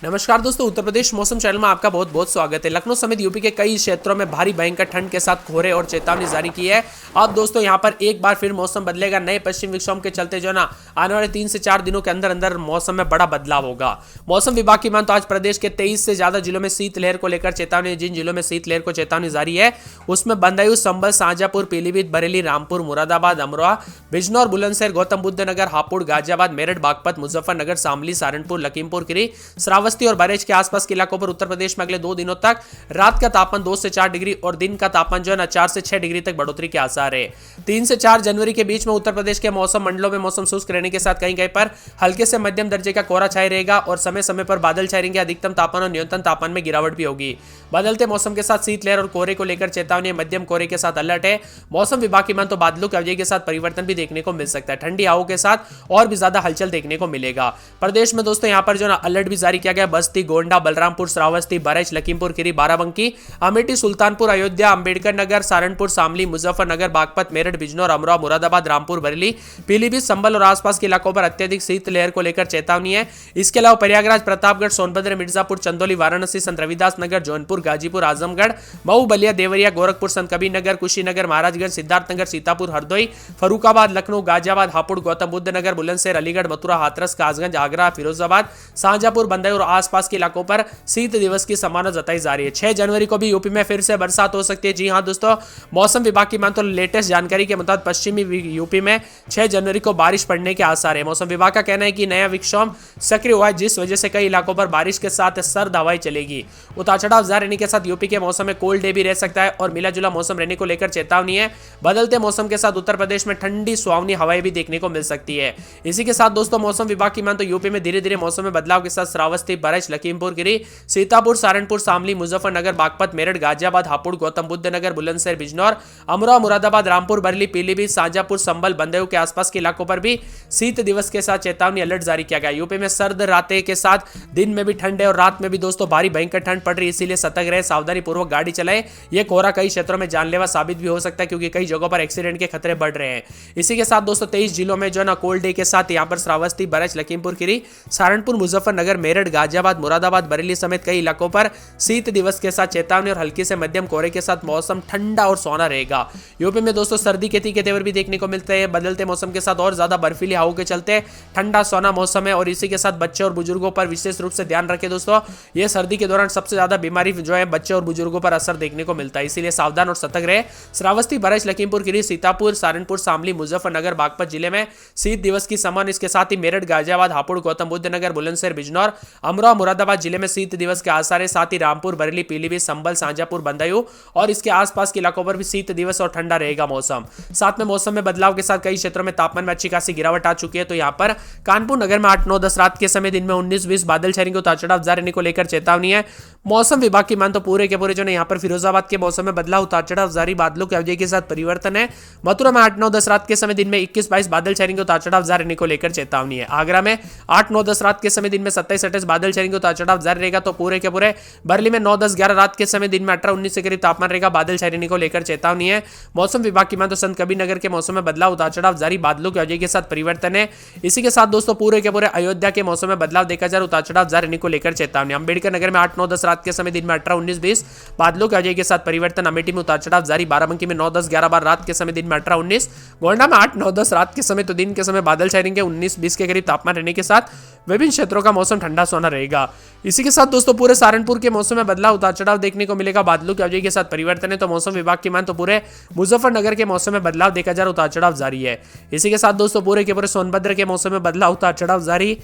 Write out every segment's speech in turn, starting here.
नमस्कार दोस्तों, उत्तर प्रदेश मौसम चैनल में आपका बहुत बहुत स्वागत है। लखनऊ समेत यूपी के कई क्षेत्रों में भारी भयंकर ठंड के साथ कोहरे और चेतावनी जारी की है। अब दोस्तों यहां पर एक बार फिर मौसम बदलेगा। नए पश्चिम विक्षोभ के चलते जो ना आने वाले 3 से 4 दिनों के अंदर अंदर मौसम में बड़ा बदलाव होगा। मौसम विभाग की मान तो आज प्रदेश के 23 से ज्यादा जिलों में शीतलहर को लेकर चेतावनी। जिन जिलों में शीतलहर को चेतावनी जारी है उसमें बदायूं, संभल, शाहजहांपुर, पीलीभीत, बरेली, रामपुर, मुरादाबाद, अमरोहा, बिजनौर, बुलंदशहर, गौतम बुद्ध नगर, हापुड़, गाजियाबाद, मेरठ, बागपत, मुजफ्फरनगर, शामली, सहारनपुर, लखीमपुर खीरी, श्रावस्ती और बरेली के आसपास के इलाकों पर उत्तर प्रदेश में अगले 2 दिनों तक रात का तापमान 2 से 4 डिग्री और दिन का तापमान जो है ना 4 से 6 डिग्री तक बढ़ोतरी के आसार है। 3 से 4 जनवरी के बीच में उत्तर प्रदेश के मौसम मंडलों में मौसम शुष्क रहने के साथ कहीं कहीं पर हल्के से मध्यम दर्जे का कोहरा छाया रहेगा और समय समय पर बादल छाए रहेंगे। अधिकतम तापमान और न्यूनतम तापमान में गिरावट भी होगी। बदलते मौसम के साथ शीतलहर और कोहरे को लेकर चेतावनी। मध्यम कोहरे के साथ अलर्ट है। मौसम विभाग की मान तो बादलों की अवधि के साथ परिवर्तन भी देखने को मिल सकता है। ठंडी हवाओं के साथ और भी ज्यादा हलचल देखने को मिलेगा। प्रदेश में दोस्तों यहाँ पर जो ना अलर्ट भी जारी किया गया। बस्ती, गोंडा, बलरामपुर, श्रावस्ती, बरेली, लखीमपुर खीरी, बाराबंकी, अमेठी, सुल्तानपुर, अयोध्या, अंबेडकर नगर, सहारनपुर, शामली, मुजफ्फरनगर, बागपत, मेरठ, बिजनौर, अमरोहा, मुरादाबाद, रामपुर, बरेली, पीलीभीत, संभल और आसपास के इलाकों पर अत्यधिक शीतलहर को लेकर चेतावनी है। इसके अलावा प्रयागराज, प्रतापगढ़, सोनभद्र, मिर्जापुर, चंदौली, वाराणसी, संत रविदास नगर, जौनपुर, गाजीपुर, आजमगढ़, मऊ, बलिया, देवरिया, गोरखपुर, संत कबीर नगर, कुशीनगर, महाराजगंज, सिद्धार्थनगर, सीतापुर, हरदोई, फरुखाबाद, लखनऊ, गाजियाबाद, हापुड़, गौतम बुद्ध नगर, बुलंदशहर, अलीगढ़, मथुरा, हाथरस, कासगंज, आगरा, फिरोजाबाद, शाहजहांपुर, बदायूं और आसपास के इलाकों पर शीत दिवस की संभावना जताई जा रही है। 6 जनवरी को भी यूपी में फिर से बरसात हो सकती है। जी हां दोस्तों, मौसम विभाग की मान तो लेटेस्ट जानकारी के मुताबिक पश्चिमी यूपी में 6 जनवरी को बारिश पड़ने के आसार है। मौसम विभाग का कहना है कि नया विक्षोभ सक्रिय हुआ है, जिस वजह से कई इलाकों पर बारिश के साथ सर्द हवाएं चलेगी। उतार चढ़ाव जारी रहने के साथ यूपी के मौसम में कोल्ड डे भी रह सकता है और मिला जुला मौसम रहने को लेकर चेतावनी है। बदलते मौसम के साथ उत्तर प्रदेश में ठंडी सुहावनी हवाएं भी देखने को मिल सकती है। इसी के साथ दोस्तों मौसम विभाग की मान तो यूपी में धीरे धीरे मौसम में बदलाव के साथ श्रावस्ती, बरेली, लखीमपुर खीरी, सीतापुर, सहारनपुर, शामली, मुजफ्फरनगर, बागपत, मेरठ, गाजियाबाद, हापुड़, गौतम बुद्ध नगर, बुलंदशहर, बिजनौर, अमरोहा, मुरादाबाद, रामपुर, बरेली, पीलीभीत, शाहजहांपुर, संभल, बदायूं के आसपास के इलाकों पर भी शीत दिवस के साथ चेतावनी अलर्ट जारी किया गया। यूपी में सर्द रातें के साथ दिन में भी ठंड है और रात में भी दोस्तों भारी भयंकर ठंड पड़ रही है, इसीलिए सतर्क रहे, सावधानी पूर्वक गाड़ी चलाएं। यह कोहरा कई क्षेत्रों में जानलेवा साबित भी हो सकता है क्योंकि कई जगहों पर एक्सीडेंट के खतरे बढ़ रहे हैं। इसी के साथ दोस्तों 23 जिलों में जो है ना कोल्ड डे के साथ यहाँ पर श्रावस्ती, बरेली, लखीमपुर खीरी, सहारनपुर, मुजफ्फरनगर, मेरठ, गाजियाबाद, मुरादाबाद, बरेली समेत कई इलाकों पर शीत दिवस के साथ चेतावनी और हल्की से मध्यम कोहरे के साथ मौसम ठंडा और सोना रहेगा। यूपी में दोस्तों सर्दी के तीखे तेवर भी देखने को मिलते हैं। बदलते मौसम के साथ और ज्यादा बर्फीली हवाओं के चलते ठंडा सोना मौसम है और इसी के साथ बच्चे और बुजुर्गों पर विशेष रूप से ध्यान रखें दोस्तों। ये सर्दी के दौरान सबसे ज्यादा बीमारी जो है बच्चे और बुजुर्गों पर असर देखने को मिलता है, इसीलिए सावधान और सतर्क रहे। श्रावस्ती, बरेली, लखीमपुर खीरी, सीतापुर, सहारनपुर, शामली, मुजफ्फरनगर, बागपत जिले में शीत दिवस की संभावना। इसके साथ ही मेरठ, गाजियाबाद, हापुड़, गौतम बुद्ध नगर, बुलंदशहर, बिजनौर, अमरोहा, मुरादाबाद जिले में शीत दिवस के आसार है। साथ ही रामपुर, बरेली, पीलीभीत, संभल, शाहजहांपुर, बदायूं और इसके आसपास के इलाकों पर भी शीत दिवस और ठंडा रहेगा मौसम। साथ में मौसम में बदलाव के साथ कई क्षेत्रों में तापमान में अच्छी खासी गिरावट आ चुकी है। तो यहाँ पर कानपुर नगर में 8, 9, 10 रात के समय, दिन में 19, 20 बादल छाएंगे, उतार चढ़ाव जारी रहने को लेकर चेतावनी है। मौसम विभाग की मान तो पूरे के पूरे जो है यहाँ पर फिरोजाबाद के मौसम में बदलाव, उतार चढ़ाव जारी, बादलों की अवधि के साथ परिवर्तन है। मथुरा में 8, 9, 10 रात के समय, दिन में 21, 22 बादल छाएंगे, उतार चढ़ाव जारी रहने को लेकर चेतावनी है। आगरा में 8, 9, 10 रात के समय, दिन में 27, 28 बादल छाएंगे, उतार चढ़ाव जारी रहेगा। तो पूरे के पूरे बरेली में 9, 10, 11 रात के समय, दिन में 18, 19 के करीब तापमान रहेगा, बादल छाए रहने को लेकर चेतावनी है। मौसम विभाग की मान तो संत कबीर नगर के मौसम में बदलाव, उतार चढ़ाव जारी, बादलों की अवधि के साथ परिवर्तन है। इसी के साथ दोस्तों पूरे के पूरे अयोध्या के मौसम में बदलाव देखा जा रहा है, उतार चढ़ाव जारी रहने को लेकर चेतावनी। अंबेडकर नगर में 8, 9, 10 रात के समय, दिन में 18, 19, 20 बादलों की अवधि के साथ परिवर्तन। अमेठी में उतार चढ़ाव जारी, बाराबंकी में 9, 10, 11 बार रात के समय, दिन में 18, 19, गोंडा में 8, 9, 10 रात के समय, तो दिन के समय बादल छाए रहेंगे, 19, 20 के करीब तापमान रहने के साथ विभिन्न क्षेत्रों का मौसम ठंडा सोना रहेगा। इसी के साथ दोस्तों पूरे सहारनपुर के मौसम में बदलाव, उतार चढ़ाव देखने को मिलेगा, बादलों की अवधि के साथ परिवर्तन है। तो मौसम विभाग की मान तो पूरे मुजफ्फरनगर के मौसम में बदलाव देखा जा रहा है, उतार चढ़ाव जारी है। इसी के साथ दोस्तों पूरे के पूरे सोनभद्र के मौसम में बदलाव, उतार चढ़ाव जारी।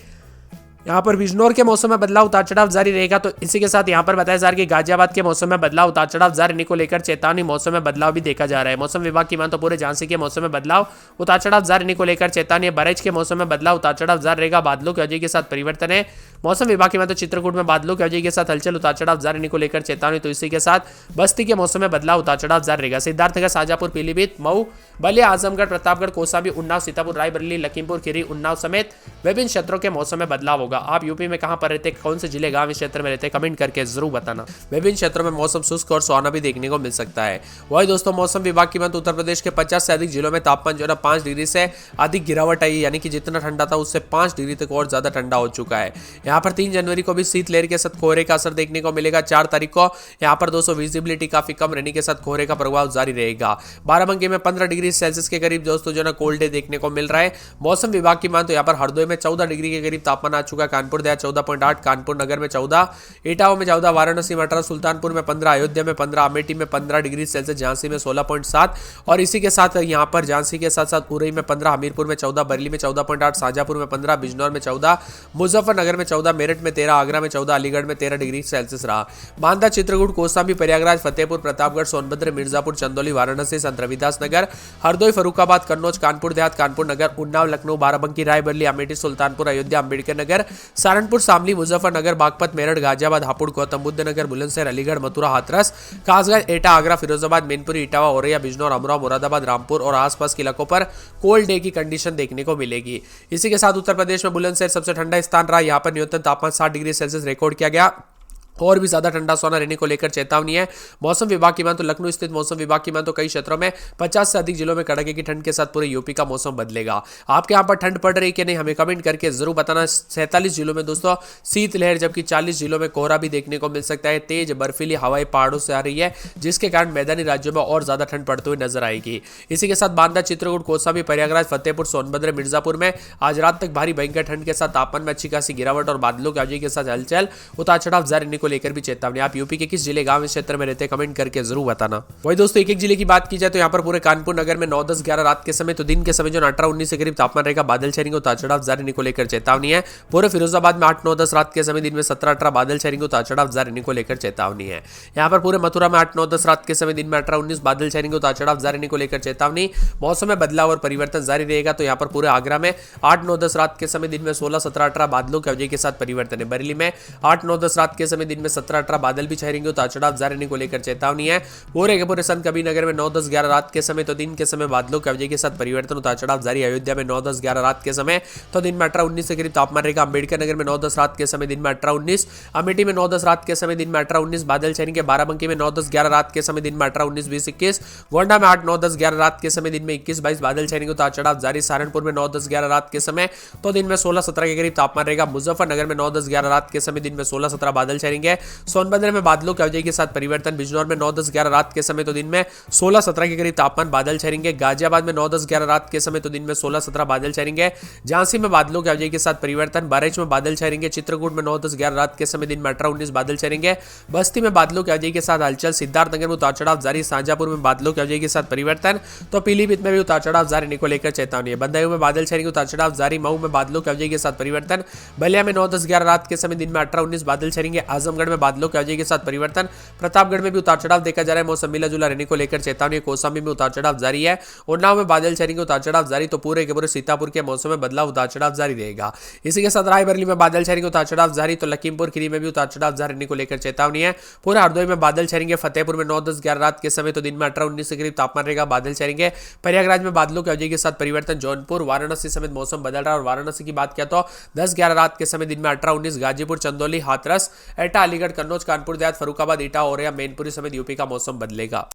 यहाँ पर बिजनौर के मौसम में बदलाव, उतार चढ़ाव जारी रहेगा। तो इसी के साथ यहाँ पर बताया जा रहा है कि गाजियाबाद के मौसम में बदलाव, उतार चढ़ाव जारी रहने को लेकर चेतावनी। मौसम में बदलाव भी देखा जा रहा है। मौसम विभाग की मान तो पूरे झांसी के मौसम में बदलाव, उतार चढ़ाव जारी रहने को लेकर चेतावनी। बरेली के मौसम में बदलाव, उतार चढ़ाव जारी रहेगा, बादलों की अवधि के साथ परिवर्तन है। मौसम विभाग की मान तो चित्रकूट में बादलों की अवधि के साथ हलचल, उतार चढ़ाव जारी रहने को लेकर चेतावनी। तो इसी के साथ बस्ती के मौसम में बदलाव, उतार चढ़ाव जारी रहेगा। सिद्धार्थनगर, शाहजहांपुर, पीलीभीत, मऊ, बलिया, आजमगढ़, प्रतापगढ़, कौसाम्बी, उन्नाव, सीतापुर, रायबरेली, लखीमपुर खीरी, उन्नाव समेत विभिन्न क्षेत्रों के मौसम में बदलाव होगा। आप यूपी में कहां पर रहते, कौन से जिले गांव इस क्षेत्र में रहते, कमेंट करके जरूर बताना। विभिन्न क्षेत्रों में मौसम शुष्क और सुहाना भी देखने को मिल सकता है। वही दोस्तों मौसम विभाग की बात, उत्तर प्रदेश के 50 से अधिक जिलों में तापमान जो है ना 5 डिग्री से अधिक गिरावट आई, यानी कि जितना ठंडा था उससे 5 डिग्री तक और ज्यादा ठंडा हो चुका है। यहाँ पर 3 जनवरी को भी शीतलहर के साथ कोहरे का असर देखने को मिलेगा। 4 तारीख को यहाँ पर दोस्तों विजिबिलिटी काफी कम रहने के साथ कोहरे का प्रभाव जारी रहेगा। बाराबंकी में 15 डिग्री सेल्सियस के करीब दोस्तों जो है ना कोल्ड डे देखने को मिल रहा है। मौसम विभाग की मान तो यहाँ पर हरदोई में 14 डिग्री के करीब तापमान आ चुका, कानपुर देहात 14.8, कानपुर नगर में 14, इटावा में 14, वाराणसी में 18, सुल्तानपुर में 15, अयोध्या में 15, अमेठी में 15 डिग्री सेल्सियस, झांसी में 16.7 और इसी के साथ यहाँ पर झांसी के साथ साथ उरई में 15, हमीरपुर में 14, बरेली में 14.8, शाजापुर में 15, बिजनौर में 14, मुजफ्फरनगर में 14, मेरठ में 13, आगरा में 14, अलीगढ़ में 13 डिग्री सेल्सियस रहा। बांदा, चित्रकूट, कौशाम्बी, प्रयागराज, फतेहपुर, प्रतापगढ़, सोनभद्र, मिर्जापुर, चंदौली, वाराणसी, संत रविदास नगर, हरदोई, फरुखाबाद, कन्नौज, कानपुर देहात, कानपुर नगर, उन्नाव, लखनऊ, बाराबंकी, रायबरेली, अमेठी, सुल्तानपुर, अयोध्या, अम्बेडकर नगर, सहारनपुर, शामली, मुजफ्फरनगर, बागपत, मेरठ, गाजियाबाद, हापुड़, गौतम बुद्ध नगर, बुलंदशहर, अलीगढ़, मथुरा, हाथरस, कासगंज, एटा, आगरा, फिरोजाबाद, मैनपुरी, इटावा, औरैया, बिजनौर, अमरोहा, मुरादाबाद, रामपुर और आसपास के इलाकों पर कोल्ड डे की कंडीशन देखने को मिलेगी। इसी के साथ उत्तर प्रदेश में बुलंदशहर सबसे ठंडा स्थान रहा। यहाँ पर न्यूनतम तापमान 60 डिग्री सेल्सियस रिकॉर्ड किया गया। और भी ज्यादा ठंडा सोना रहने को लेकर चेतावनी है। मौसम विभाग की मान तो लखनऊ स्थित मौसम विभाग की मान तो कई क्षेत्रों में 50 से अधिक जिलों में कड़ाके की ठंड के साथ पूरे यूपी का मौसम बदलेगा। आपके यहाँ पर ठंड पड़ रही है कि नहीं, हमें कमेंट करके जरूर बताना। 47 जिलों में दोस्तों शीतलहर, जबकि 40 जिलों में कोहरा भी देखने को मिल सकता है। तेज बर्फीली हवाएं पहाड़ों से आ रही है, जिसके कारण मैदानी राज्यों में और ज्यादा ठंड पड़ती हुई नजर आएगी। इसी के साथ बांदा, चित्रकूट, कौशाम्बी, प्रयागराज, फतेहपुर, सोनभद्र, मिर्जापुर में आज रात तक भारी भयंकर ठंड के साथ तापमान में अच्छी खासी गिरावट और बादलों की आवाजाही के साथ हलचल, उतार चढ़ाव जारी रहने को लेकर भी चेतावनी। आप यूपी के किस जिले गांव इस क्षेत्र में रहते हैं, कमेंट करके जरूर बताना। वही दोस्तों एक एक जिले की बात की जाए तो यहाँ पर पूरे कानपुर नगर में 9, 10, 11 रात के समय तो दिन के समय जो 18, 19 के करीब तापमान रहेगा। बादल छाएंगे, उतार चढ़ाव जारी रहने को लेकर चेतावनी है। पूरे फिरोजाबाद में 8, 9, 10 रात के समय दिन में 17, 18 बादल छाएंगे, उतार चढ़ाव जारी रहने को लेकर चेतावनी है। यहाँ पर पूरे मथुरा में 8, 9, 10 रात के समय दिन में 18, 19 बादल छाएंगे, उतार चढ़ाव जारी रहने को लेकर चेतावनी। मौसम में बदलाव और परिवर्तन जारी रहेगा। तो यहाँ पर पूरे आगरा में 8, 9, 10 रात के समय दिन में 16, 17, 18 बादलों की आवाजाही के साथ परिवर्तन है। बरेली में 8, 9, 10 रात के समय दिन में 17, 18 बादल भी छाएंगे, उतार चढ़ाव जारी रहने को लेकर चेतावनी है। पूरे के पूरे संत कबीर नगर में 9, 10, 11 रात के समय तो दिन के समय बादलों की आवाजाही के साथ परिवर्तन, उतार चढ़ाव जारी। अयोध्या में 9, 10, 11 रात के समय तो दिन में 18, 19 के करीब तापमान रहेगा। अम्बेडकर नगर में 9, 10 रात के समय दिन में 18, 19, अमेठी में 9, 10 रात के समय दिन में 18, 19 बादल छाएंगे। बाराबंकी में 9, 10, 11 रात के समय दिन में 18, 19, 20, 21, गोंडा में 8, 9, 10, 11 रात के समय दिन में 21, 22 बादल छाएंगे, उतार चढ़ाव जारी। सहारनपुर में 9, 10, 11 रात के समय तो दिन में 16, 17 के करीब तापमान रहेगा। मुजफ्फरनगर में 9, 10, 11 रात के समय दिन में 16, 17 बादल छाएंगे। सोनभद्र में बादलों की आवाजाही के साथ परिवर्तन। बिजनौर में 9, 10, 11 रात के समय तो दिन में 16, 17 के करीब तापमान बादल छाएंगे। गाजियाबाद में 9, 10, 11 रात के समय तो दिन में 16, 17 बादल छाएंगे। झांसी में बादलों की आवाजाही के साथ परिवर्तन। बहराइच में बादल छाएंगे। चित्रकूट में 9, 10, 11 रात के समय दिन में 18, 19 बादल छाएंगे। बस्ती में बादलों की आवाजाही के साथ हलचल। सिद्धार्थनगर में उतार चढ़ाव जारी। शाजापुर में बादलों की आवाजाही के साथ परिवर्तन। तो पीलीभीत में भी उतार चढ़ाव जारी रहने को लेकर चेतावनी है। बदायूं में बादल छाएंगे, उतार चढ़ाव जारी। मऊ में बादलों की आवाजाही के साथ परिवर्तन। बलिया में 9, 10, 11 रात के समय दिन में 18, 19 बादल छाएंगे। आजमगढ़ में बादलों की आवाजाही के साथ परिवर्तन। प्रतापगढ़ में भी उतार चढ़ाव देखा जा रहा है। मौसम मिला जुला रहने को लेकर चेतावनी। कौशाम्बी में उतार चढ़ाव जारी है। उन्नाव में बादल छाएंगे, उतार चढ़ाव जारी। तो पूरे के पूरे सीतापुर के मौसम में बदलाव, उतार चढ़ाव जारी रहेगा। इसी के साथ रायबरेली में बादल छाएंगे, उतार चढ़ाव जारी। तो लखीमपुर खीरी में भी उतार चढ़ाव जारी रहने को लेकर चेतावनी है। पूरे हरदोई में बादल छाएंगे। फतेहपुर में 9, 10, 11 रात के समय तो दिन में 18, 19 के करीब तापमान रहेगा। बादल छाएंगे। प्रयागराज में बादलों की आवाजाही के साथ परिवर्तन। जौनपुर, वाराणसी समेत मौसम बदल रहा है। और वाराणसी की बात किया तो 10, 11 रात के समय दिन में 18, 19 गाजीपुर, चंदौली, हाथरस, एटा, अलीगढ़, कन्नौज, कानपुर देहात, फरुखाबाद, इटा, औरैया, मैनपुरी समेत यूपी का मौसम बदलेगा।